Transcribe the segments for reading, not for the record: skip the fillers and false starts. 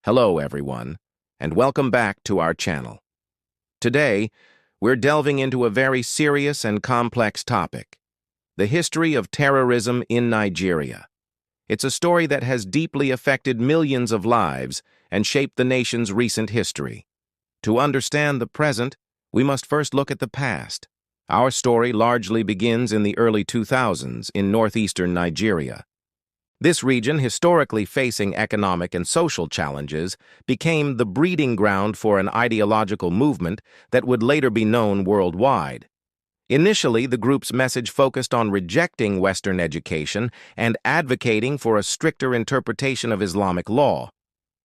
Hello, everyone, and welcome back to our channel. Today, we're delving into a very serious and complex topic: the history of terrorism in Nigeria. It's a story that has deeply affected millions of lives and shaped the nation's recent history. To understand the present, we must first look at the past. Our story largely begins in the early 2000s in northeastern Nigeria. This region, historically facing economic and social challenges, became the breeding ground for an ideological movement that would later be known worldwide. Initially, the group's message focused on rejecting Western education and advocating for a stricter interpretation of Islamic law.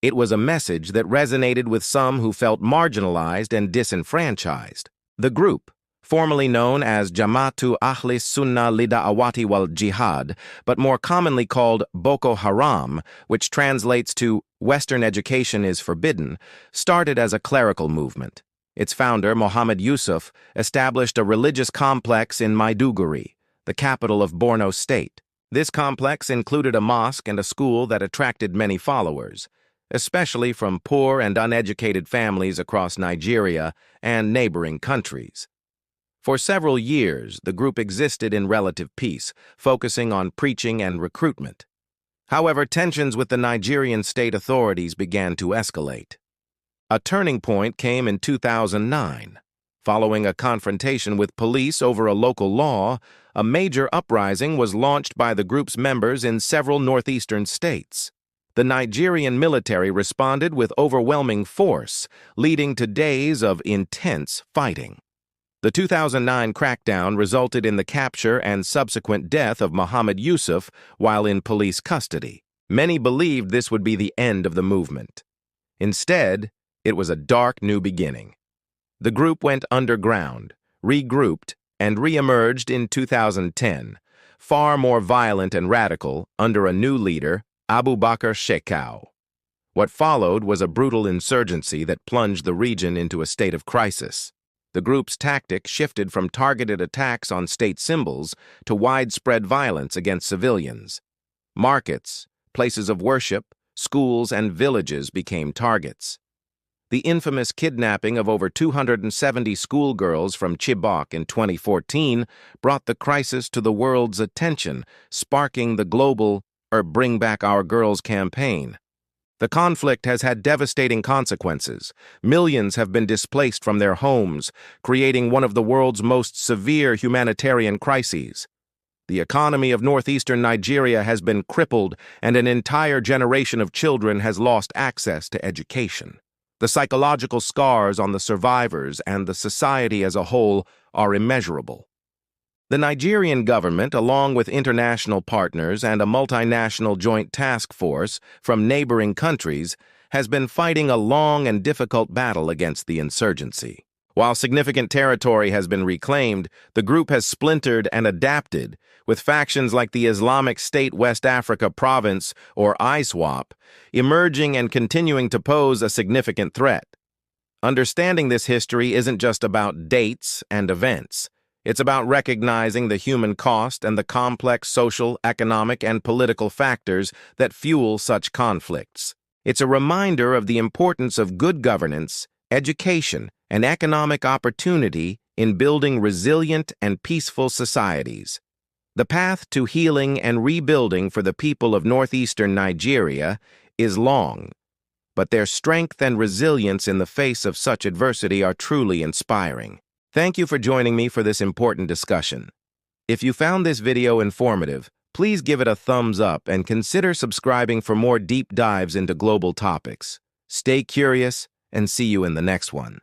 It was a message that resonated with some who felt marginalized and disenfranchised. The group, formerly known as Jama'atu Ahli Sunnah Lida'awati wal Jihad, but more commonly called Boko Haram, which translates to Western education is forbidden, started as a clerical movement. Its founder, Muhammad Yusuf, established a religious complex in Maiduguri, the capital of Borno State. This complex included a mosque and a school that attracted many followers, especially from poor and uneducated families across Nigeria and neighboring countries. For several years, the group existed in relative peace, focusing on preaching and recruitment. However, tensions with the Nigerian state authorities began to escalate. A turning point came in 2009. Following a confrontation with police over a local law, a major uprising was launched by the group's members in several northeastern states. The Nigerian military responded with overwhelming force, leading to days of intense fighting. The 2009 crackdown resulted in the capture and subsequent death of Muhammad Yusuf while in police custody. Many believed this would be the end of the movement. Instead, it was a dark new beginning. The group went underground, regrouped, and re-emerged in 2010, far more violent and radical, under a new leader, Abu Bakr Shekau. What followed was a brutal insurgency that plunged the region into a state of crisis. The group's tactic shifted from targeted attacks on state symbols to widespread violence against civilians. Markets, places of worship, schools, and villages became targets. The infamous kidnapping of over 270 schoolgirls from Chibok in 2014 brought the crisis to the world's attention, sparking the global Bring Back Our Girls campaign. The conflict has had devastating consequences. Millions have been displaced from their homes, creating one of the world's most severe humanitarian crises. The economy of northeastern Nigeria has been crippled, and an entire generation of children has lost access to education. The psychological scars on the survivors and the society as a whole are immeasurable. The Nigerian government, along with international partners and a multinational joint task force from neighboring countries, has been fighting a long and difficult battle against the insurgency. While significant territory has been reclaimed, the group has splintered and adapted, with factions like the Islamic State West Africa Province, or ISWAP, emerging and continuing to pose a significant threat. Understanding this history isn't just about dates and events. It's about recognizing the human cost and the complex social, economic, and political factors that fuel such conflicts. It's a reminder of the importance of good governance, education, and economic opportunity in building resilient and peaceful societies. The path to healing and rebuilding for the people of northeastern Nigeria is long, but their strength and resilience in the face of such adversity are truly inspiring. Thank you for joining me for this important discussion. If you found this video informative, please give it a thumbs up and consider subscribing for more deep dives into global topics. Stay curious and see you in the next one.